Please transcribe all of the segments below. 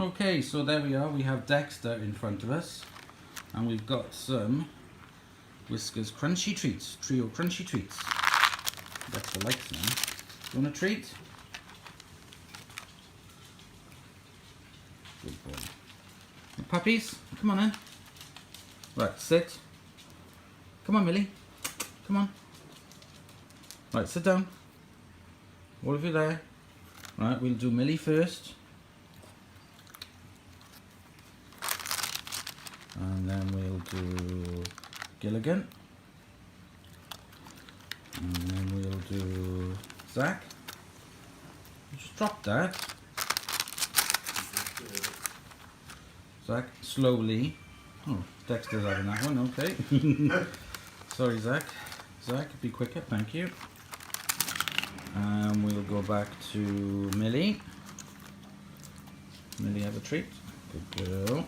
Okay, so there we are. We have Dexter in front of us, and we've got some Whiskers Crunchy Treats, Trio Crunchy Treats. Dexter likes them. You want a treat? Good boy. The puppies, come on in. Right, sit. Come on, Millie. Come on. Right, sit down. All of you there. Right, we'll do Millie first. And then we'll do Gilligan. And then we'll do Zach. Just drop that. Zach, slowly. Oh, Dexter's having that one, okay. Sorry, Zach. Zach, be quicker, thank you. And we'll go back to Millie. Millie, have a treat. Good girl.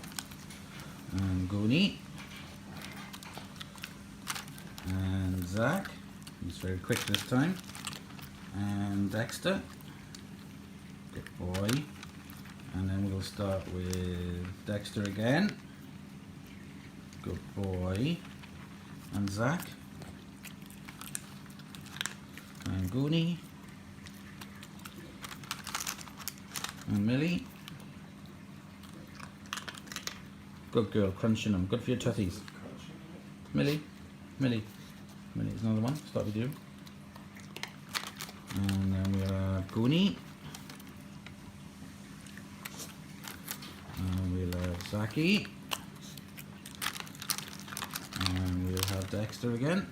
And Goonie. And Zach. He's very quick this time. And Dexter. Good boy. And then we'll start with Dexter again. Good boy. And Zach. And Goonie. And Millie. Good girl, crunching them. Good for your tutties. Millie. Millie. Millie's another one. Start with you. And then we'll have Goonie. And we'll have Zachy. And we'll have Dexter again.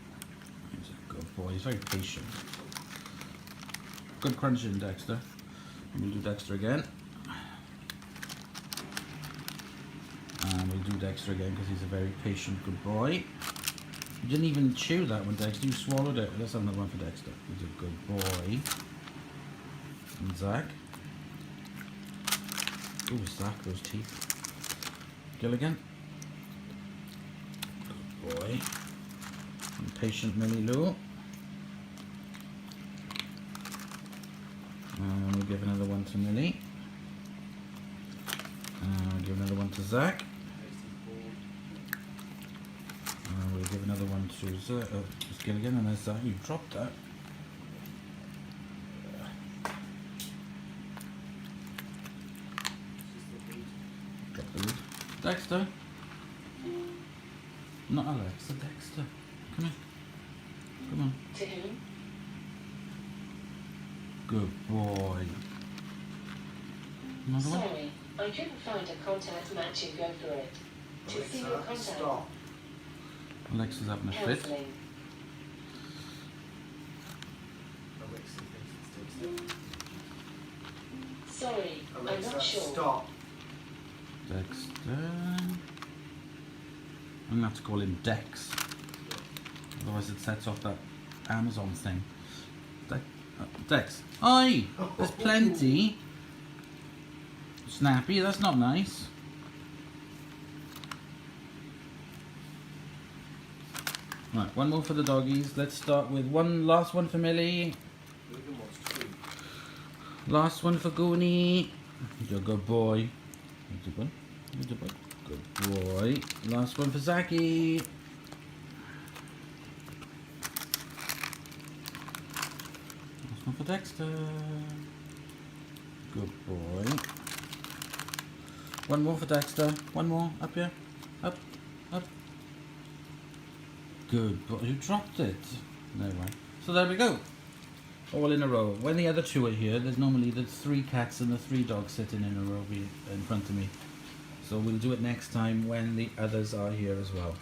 He's a good boy. He's very patient. Good crunching, Dexter. And we'll do Dexter again. And we'll do Dexter again because he's a very patient, good boy. You didn't even chew that one, Dexter. You swallowed it. Let's have another one for Dexter. He's a good boy. And Zach. Ooh, Zach, those teeth. Gilligan. Good boy. And patient Millie Lou. And we'll give another one to Millie. And we'll give another one to Zach. And we'll give another one to Gilligan, and there's Zach. You dropped that. Drop the lid. Dexter. Not Alexa, Dexter. Come here. Come on. To whom? Good boy. Another one? Sorry, I couldn't find a contact matching. Go for it. To see your contact. Stop. Alexa's having a fit. Counselling. Sorry, I'm Alexa, not sure. stop. Dexter. I'm gonna have to call him Dex. Otherwise it sets off that Amazon thing. Dex. Oi! There's plenty. Snappy, that's not nice. Right, one more for the doggies. Let's start with one last one for Millie. Last one for Goonie. You're a good boy. Good boy. Good boy. Good boy. Last one for Zachy. Last one for Dexter. Good boy. One more for Dexter. One more. Up here. Up. Up. Good boy. You dropped it. No way. So there we go. All in a row. When the other two are here, there's normally the 3 cats and the 3 dogs sitting in a row in front of me. So we'll do it next time when the others are here as well.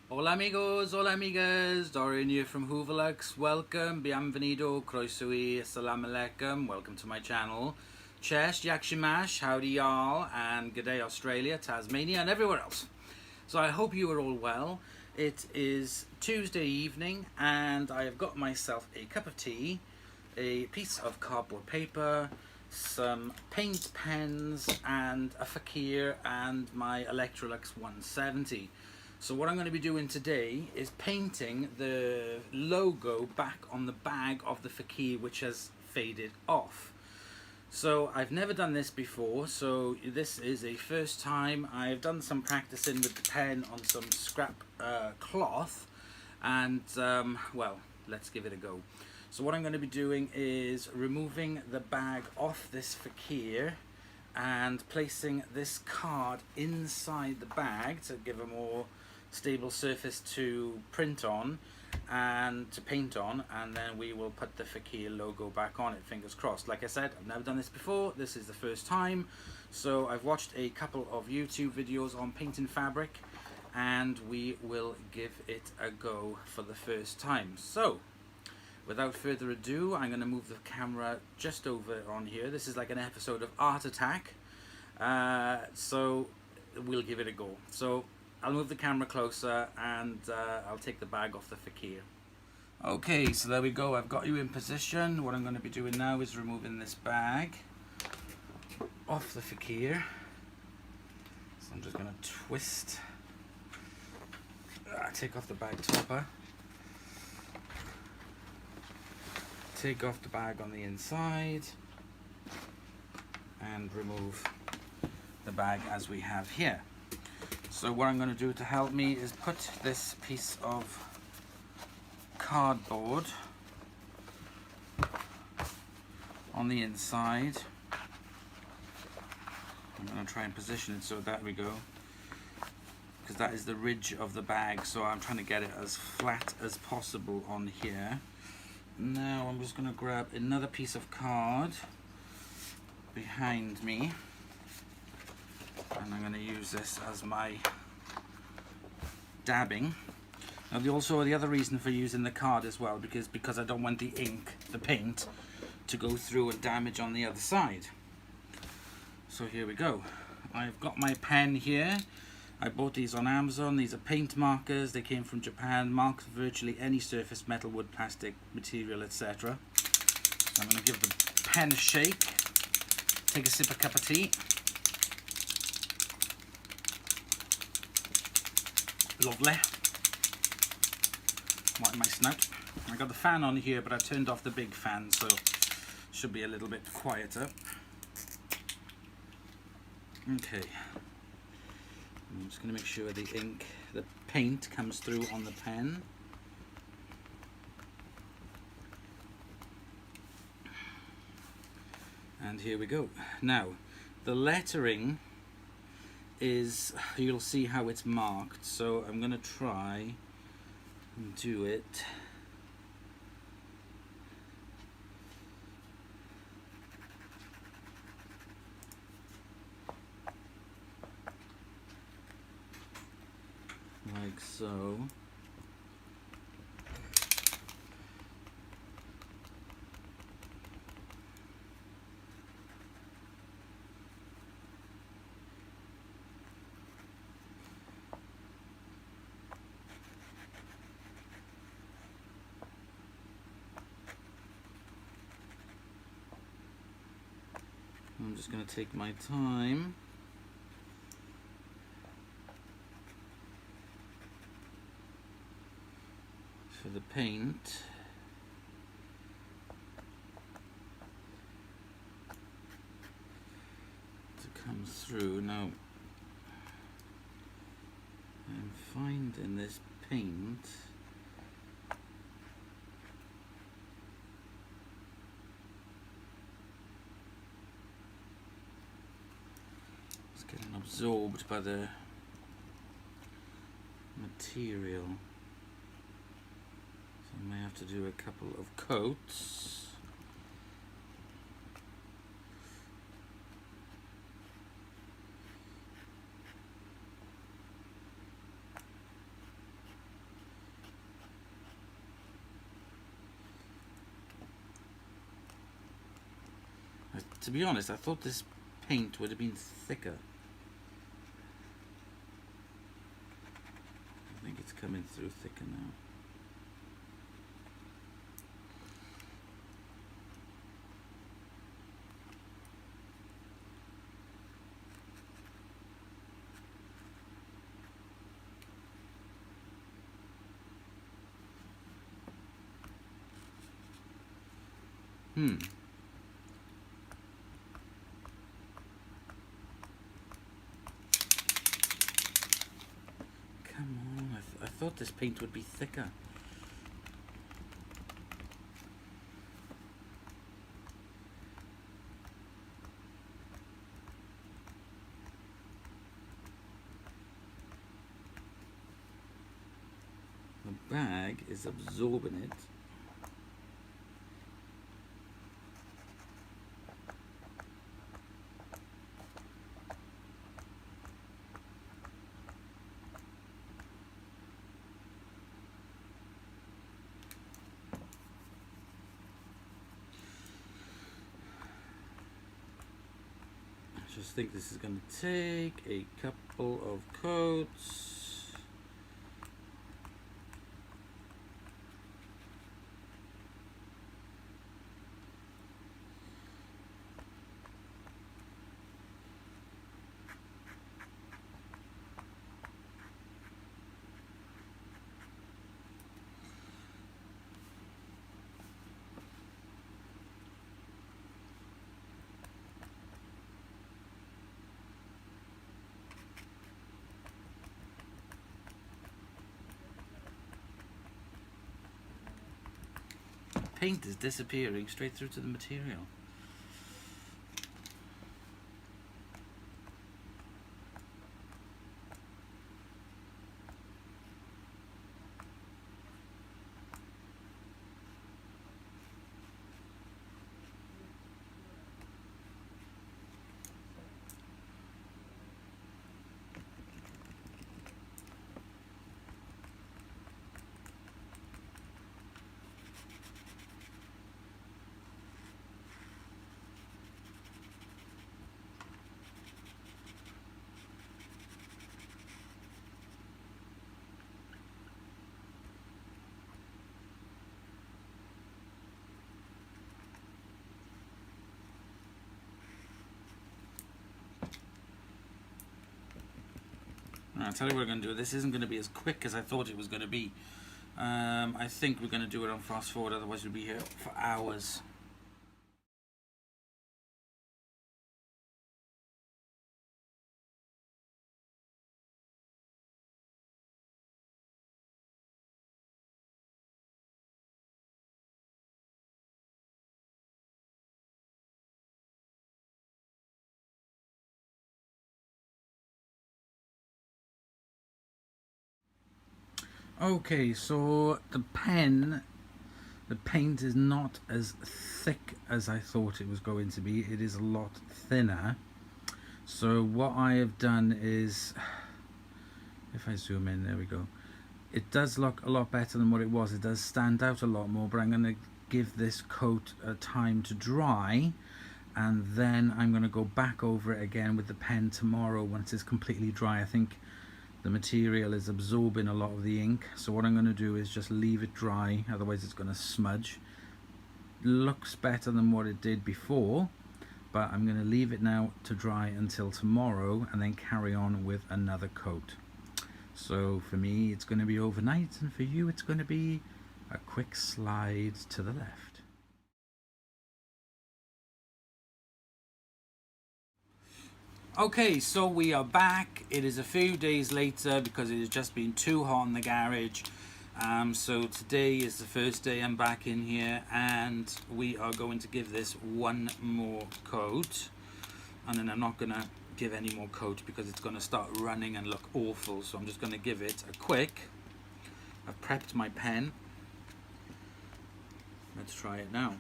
Hola amigos, hola amigas, Dorian here from Electrolux. Welcome, bienvenido, croeso, assalamu alaikum, welcome to my channel. Cześć, jak się masz, howdy y'all, and g'day Australia, Tasmania and everywhere else. So I hope you are all well. It is Tuesday evening and I have got myself a cup of tea, a piece of cardboard paper, some paint pens and a Fakir and my Electrolux 170. So what I'm going to be doing today is painting the logo back on the bag of the Fakir, which has faded off. So I've never done this before, so this is a first time. I've done some practicing with the pen on some scrap cloth, and well, let's give it a go. So what I'm going to be doing is removing the bag off this Fakir and placing this card inside the bag to give a more stable surface to print on and to paint on, and then we will put the Fakir logo back on it, fingers crossed. Like I said, I've never done this before, this is the first time, so I've watched a couple of YouTube videos on painting fabric and we will give it a go for the first time. So without further ado, I'm going to move the camera just over on here. This is like an episode of Art Attack, so we'll give it a go. So I'll move the camera closer and I'll take the bag off the Fakir. Okay, so there we go. I've got you in position. What I'm going to be doing now is removing this bag off the Fakir. So I'm just going to twist, take off the bag topper, take off the bag on the inside, and remove the bag as we have here. So what I'm going to do to help me is put this piece of cardboard on the inside. I'm going to try and position it so that we go, because that is the ridge of the bag, so I'm trying to get it as flat as possible on here. Now I'm just going to grab another piece of card behind me, and I'm going to use this as my dabbing. Now the other reason for using the card as well, because I don't want the ink, the paint, to go through and damage on the other side. So here we go. I've got my pen here. I bought these on Amazon. These are paint markers. They came from Japan. Mark virtually any surface, metal, wood, plastic, material, etc. So I'm going to give the pen a shake. Take a sip of cup of tea. Lovely. Wipe my snout. I got the fan on here, but I turned off the big fan, so it should be a little bit quieter. Okay. I'm just going to make sure the ink, the paint comes through on the pen. And here we go. Now, the lettering is, you'll see how it's marked, so I'm going to try and do it like so. I'm just going to take my time. For the paint. To come through. Now, I'm finding this paint it's getting absorbed by the material. I may have to do a couple of coats. To be honest, I thought this paint would have been thicker. I think it's coming through thicker now. thought this paint would be thicker. The bag is absorbing it. I just think this is going to take a couple of coats. Paint is disappearing straight through to the material. I'll tell you what we're going to do. This isn't going to be as quick as I thought it was going to be. I think we're going to do it on fast forward, otherwise we'll be here for hours. Okay, so the paint is not as thick as I thought it was going to be. It is a lot thinner. So what I have done is, if I zoom in, there we go. It does look a lot better than what it was. It does stand out a lot more, but I'm going to give this coat time to dry, and then I'm going to go back over it again with the pen tomorrow once it's completely dry. I think the material is absorbing a lot of the ink, so what I'm going to do is just leave it dry, otherwise it's going to smudge. Looks better than what it did before, but I'm going to leave it now to dry until tomorrow and then carry on with another coat. So for me it's going to be overnight, and for you it's going to be a quick slide to the left. Okay, so we are back. It is a few days later because it has just been too hot in the garage. So today is the first day I'm back in here, and we are going to give this one more coat. And then I'm not going to give any more coat because it's going to start running and look awful. So I'm just going to give it a quick. I've prepped my pen. Let's try it now.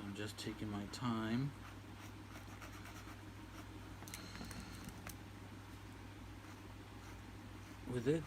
I'm just taking my time. With it.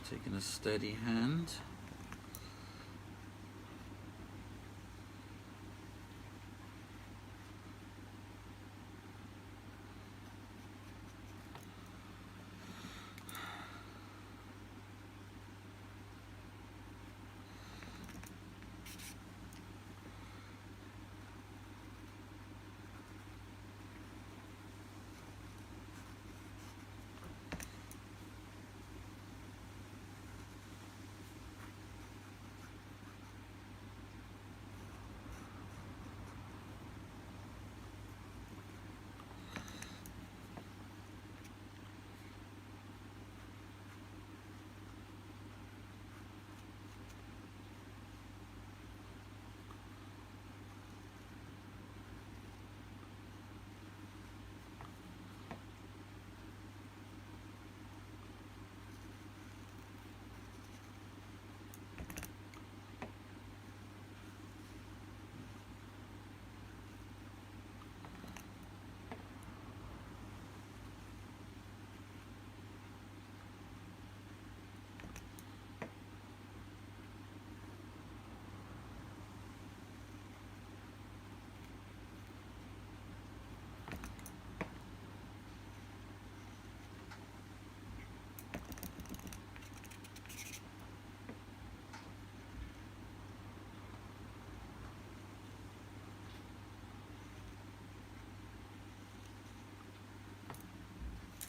Taking a steady hand.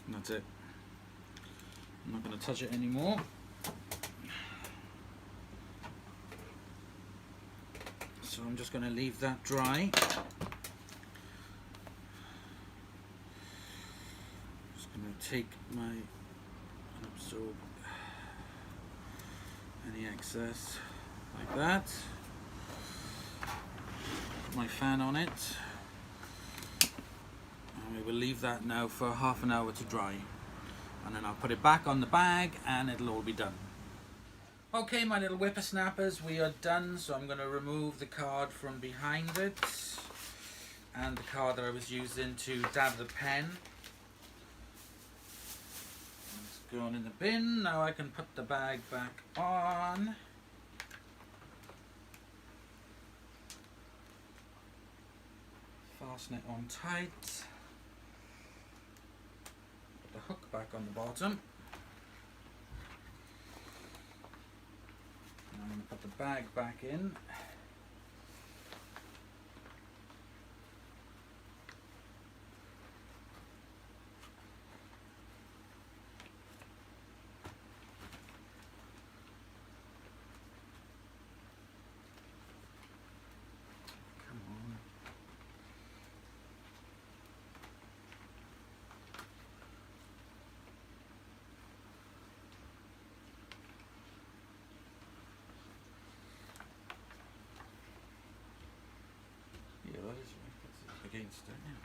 And that's it. I'm not going to touch it anymore. So I'm just going to leave that dry. Just going to take my and absorb any excess like that. Put my fan on it. We will leave that now for half an hour to dry, and then I'll put it back on the bag and it'll all be done. Okay, my little whippersnappers, we are done. So I'm going to remove the card from behind it and the card that I was using to dab the pen. It's gone in the bin. Now I can put the bag back on. Fasten it on tight. The hook back on the bottom. And I'm going to put the bag back in. Come on. Yeah, that is right. It's against it now.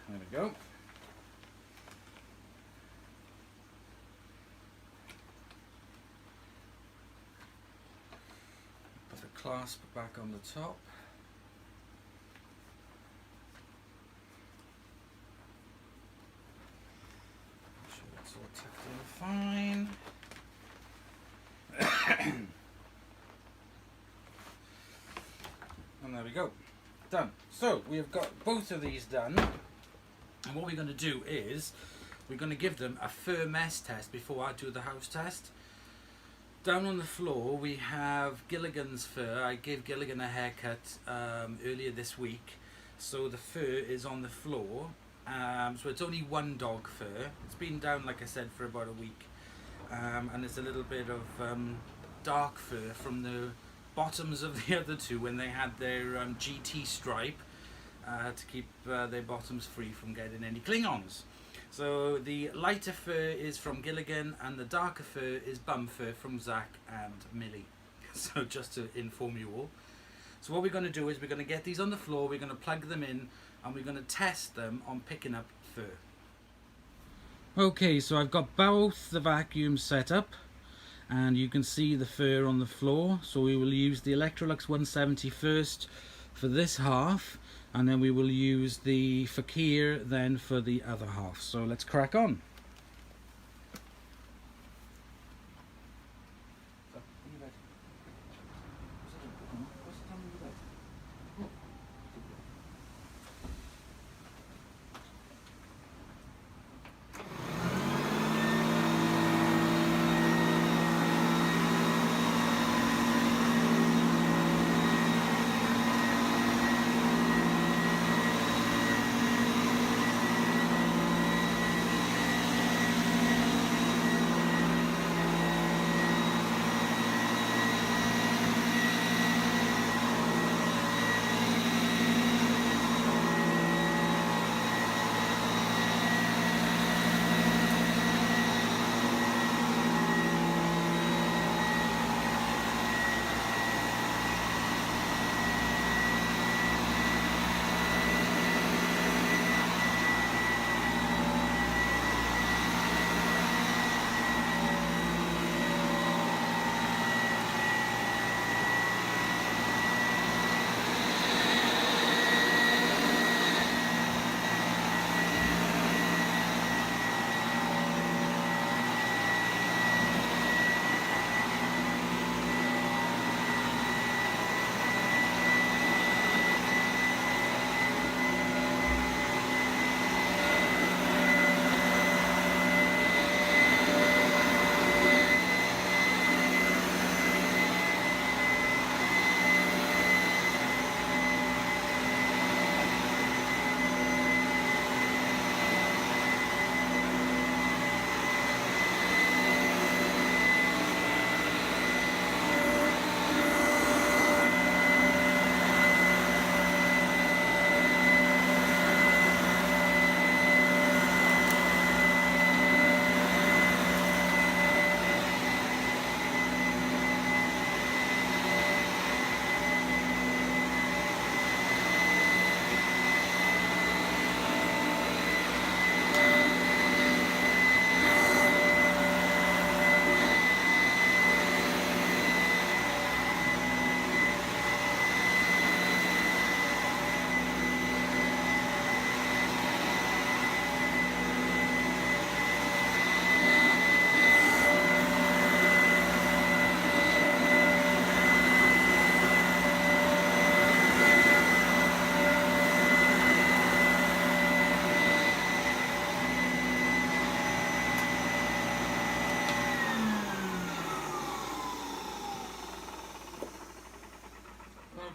There we go. Put the clasp back on the top. Make sure it's all tucked in fine. And there we go. Done. So we have got both of these done. And what we're going to do is we're going to give them a fur mess test before I do the house test. Down on the floor we have Gilligan's fur. I gave Gilligan a haircut earlier this week, so the fur is on the floor. So it's only one dog fur. It's been down, like I said, for about a week, and there's a little bit of dark fur from the bottoms of the other two when they had their GT stripe to keep their bottoms free from getting any Klingons. So the lighter fur is from Gilligan and the darker fur is bum fur from Zach and Millie. So just to inform you all. So what we're going to do is we're going to get these on the floor, we're going to plug them in, and we're going to test them on picking up fur. Okay, so I've got both the vacuums set up, and you can see the fur on the floor. So we will use the Electrolux 170 first for this half, and then we will use the Fakir then for the other half. So let's crack on.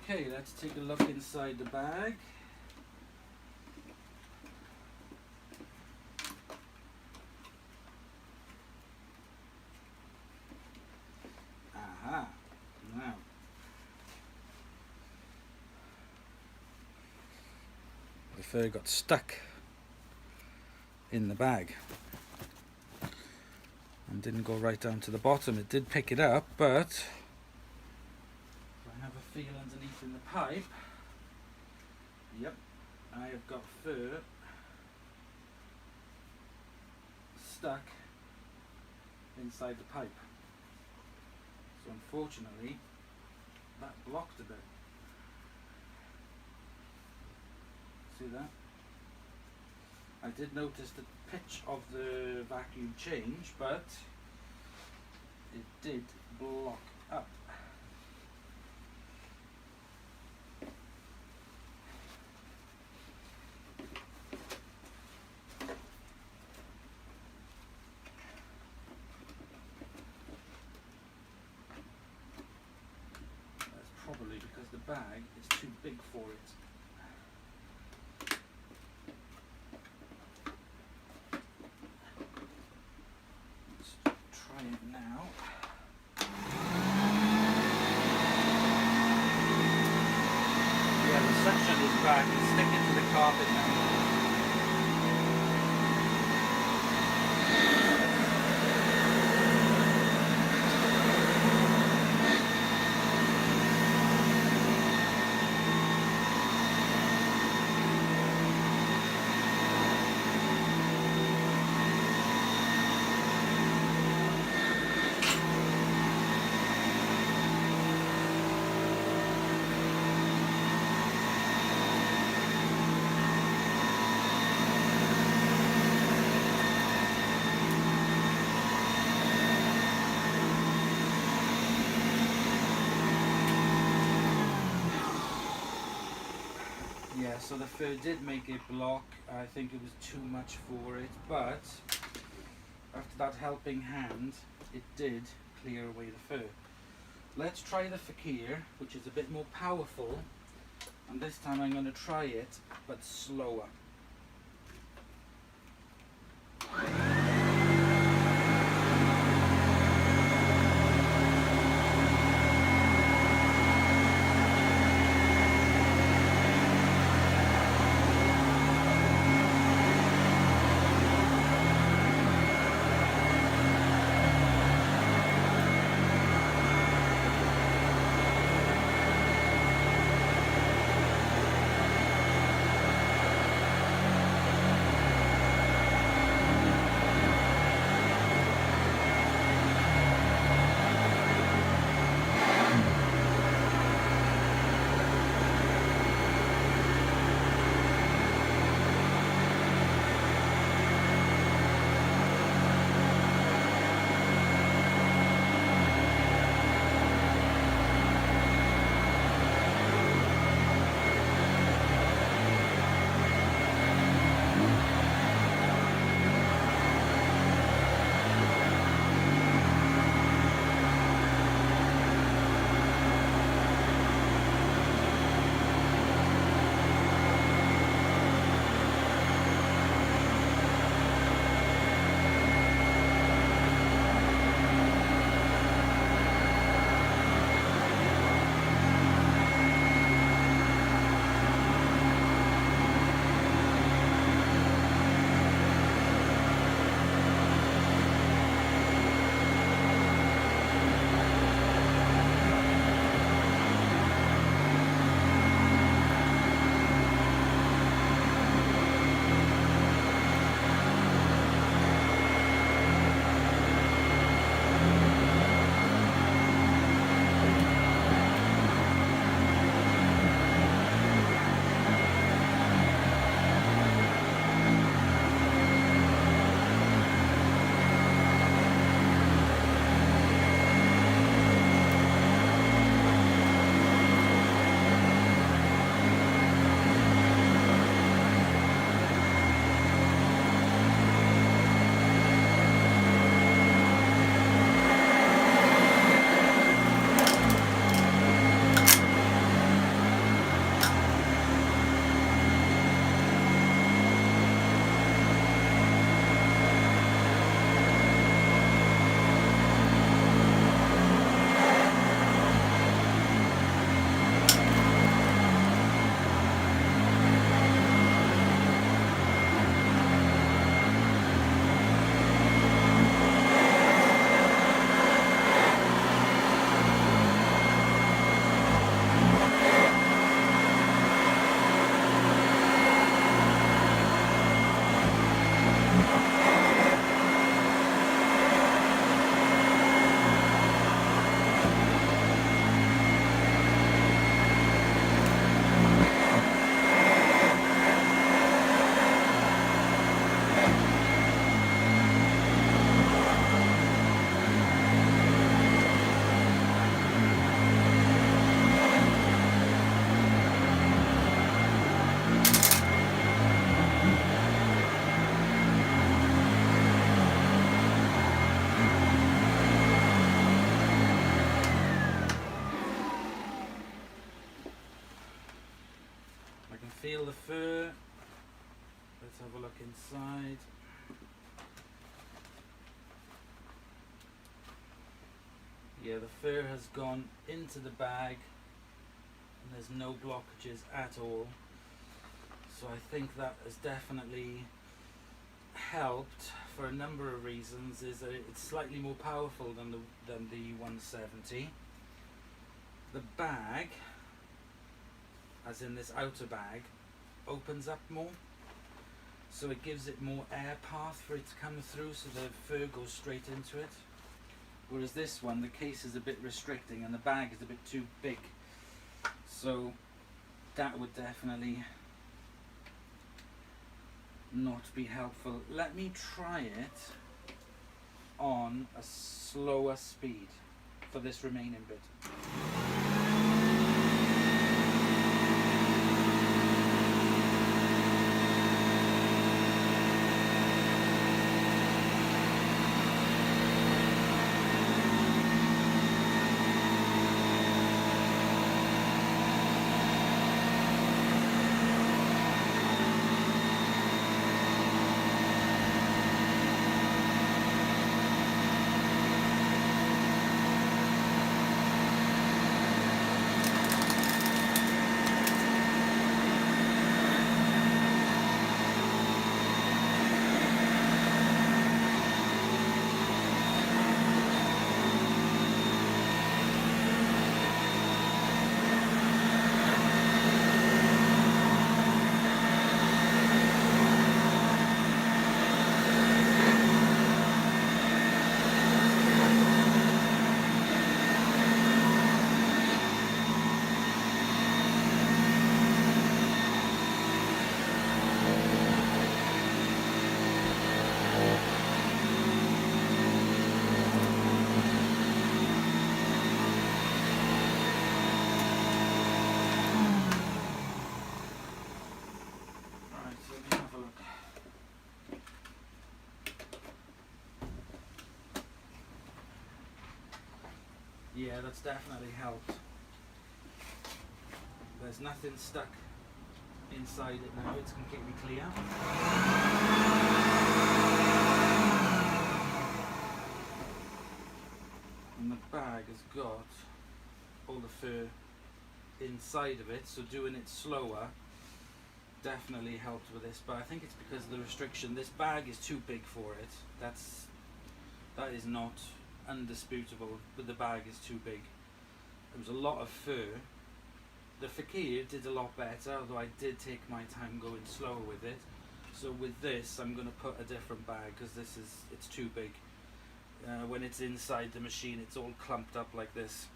Okay, let's take a look inside the bag. Aha, now. The fur got stuck in the bag and didn't go right down to the bottom. It did pick it up, but I have a feel underneath in the pipe. Yep, I have got fur stuck inside the pipe. So unfortunately, that blocked a bit. See that? I did notice the pitch of the vacuum change, but it did block up. Probably because the bag is too big for it. Let's try it now. Yeah, the suction is back. It's sticking to the carpet now. Yeah, so the fur did make it block. I think it was too much for it, but after that helping hand, it did clear away the fur. Let's try the Fakir, which is a bit more powerful, and this time I'm going to try it, but slower. Feel the fur. Let's have a look inside. Yeah, the fur has gone into the bag and there's no blockages at all. So I think that has definitely helped for a number of reasons. Is that it's slightly more powerful than the 170. The bag, as in this outer bag, opens up more, so it gives it more air path for it to come through, so the fur goes straight into it. Whereas this one, the case is a bit restricting and the bag is a bit too big, so that would definitely not be helpful. Let me try it on a slower speed for this remaining bit. Yeah, that's definitely helped. There's nothing stuck inside it now, it's completely clear. And the bag has got all the fur inside of it, so doing it slower definitely helped with this, but I think it's because of the restriction. This bag is too big for it. That is not undisputable, but the bag is too big. There was a lot of fur. The Fakir did a lot better, although I did take my time going slower with it. So with this, I'm going to put a different bag because it's too big. When it's inside the machine, it's all clumped up like this.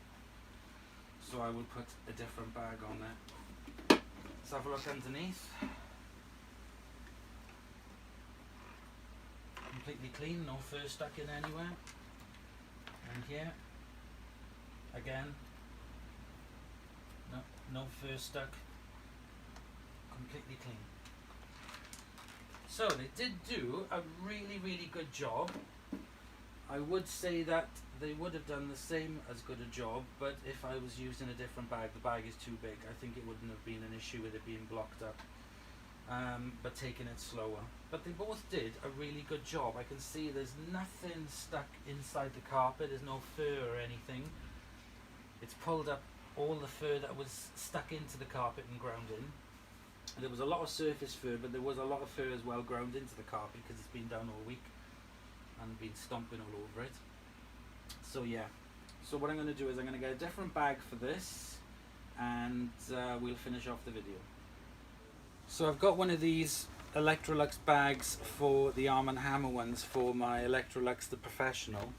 So I will put a different bag on there. Let's have a look underneath. Completely clean, no fur stuck in anywhere. And here, again, no fur stuck, completely clean. So they did do a really good job. I would say that they would have done the same as good a job, but if I was using a different bag, the bag is too big. I think it wouldn't have been an issue with it being blocked up, but taking it slower. But they both did a really good job. I can see there's nothing stuck inside the carpet, there's no fur or anything. It's pulled up all the fur that was stuck into the carpet and ground in. And there was a lot of surface fur, but there was a lot of fur as well ground into the carpet because it's been down all week and been stomping all over it. So yeah, so what I'm going to do is I'm going to get a different bag for this, and we'll finish off the video. So I've got one of these Electrolux bags for the Arm & Hammer ones for my Electrolux the Professional.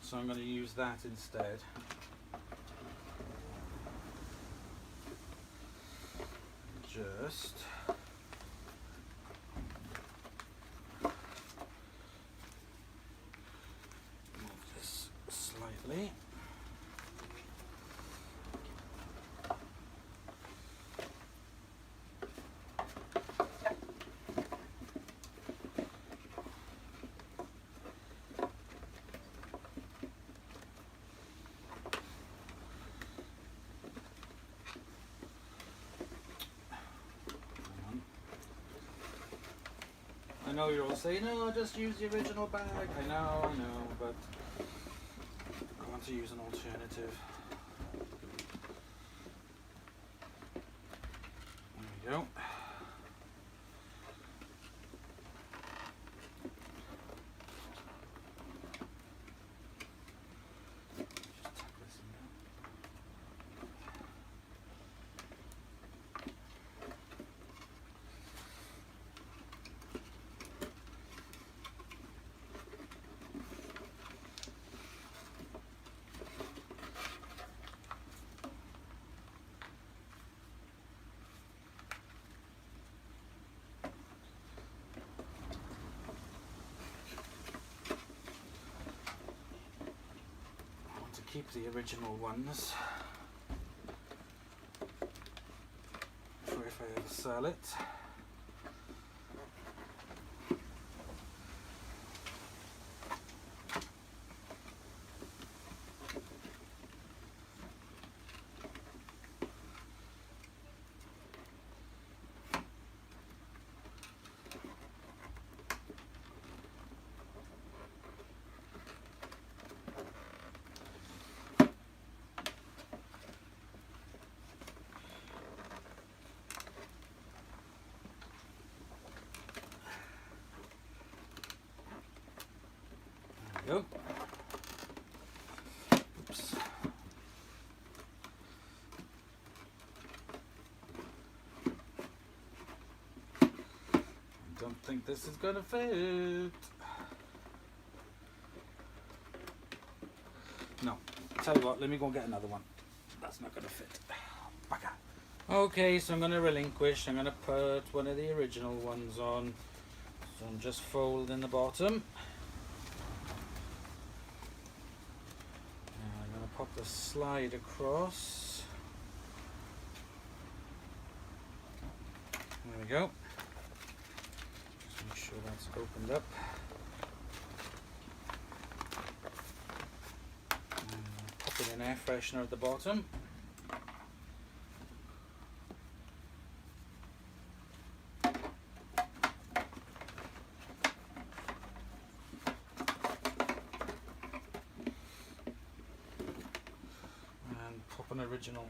So I'm going to use that instead. Just move this slightly. I know you're all saying, no, just use the original bag. I know, but I want to use an alternative. There we go. Just tuck this in there. Keep the original ones for if I ever sell it. Go. Oops. I don't think this is gonna fit. No. Tell you what, let me go and get another one. That's not gonna fit. Bugger. Okay, so I'm gonna relinquish. I'm gonna put one of the original ones on. So I'm just folding the bottom. Pop the slide across. There we go. Just make sure that's opened up. an air freshener at the bottom. And pop an original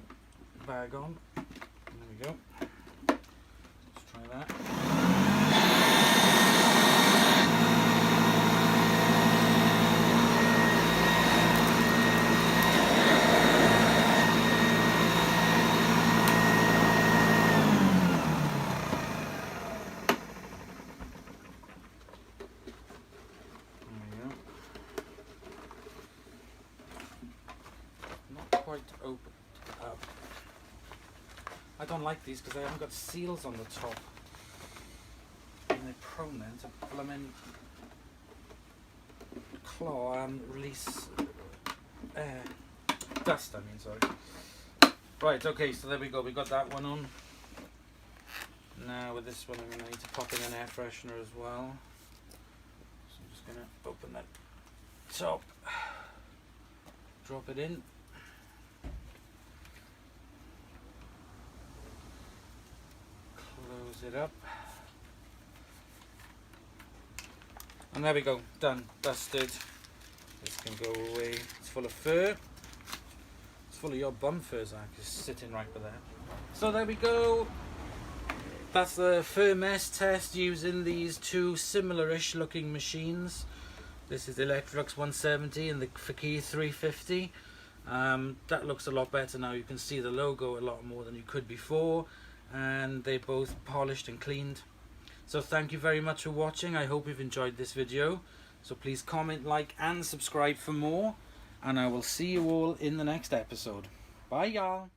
bag on. There we go. Let's try that. Quite open up. I don't like these because they haven't got seals on the top, and they're prone then to blooming claw and release air, dust. I mean, sorry. Right. Okay. So there we go. We got that one on. Now with this one, I'm going to need to pop in an air freshener as well. So I'm just going to open that top, drop it in. Close it up, and there we go, done, dusted. This can go away. It's full of fur. It's full of your bum fur, Zach, just sitting right there. So there we go. That's the fur mesh test using these two similar-ish looking machines. This is the Electrolux 170 and the Fakir 350. That looks a lot better now. You can see the logo a lot more than you could before. And they both polished and cleaned. So thank you very much for watching. I hope you've enjoyed this video. So please comment, like and subscribe for more, and I will see you all in the next episode. Bye y'all.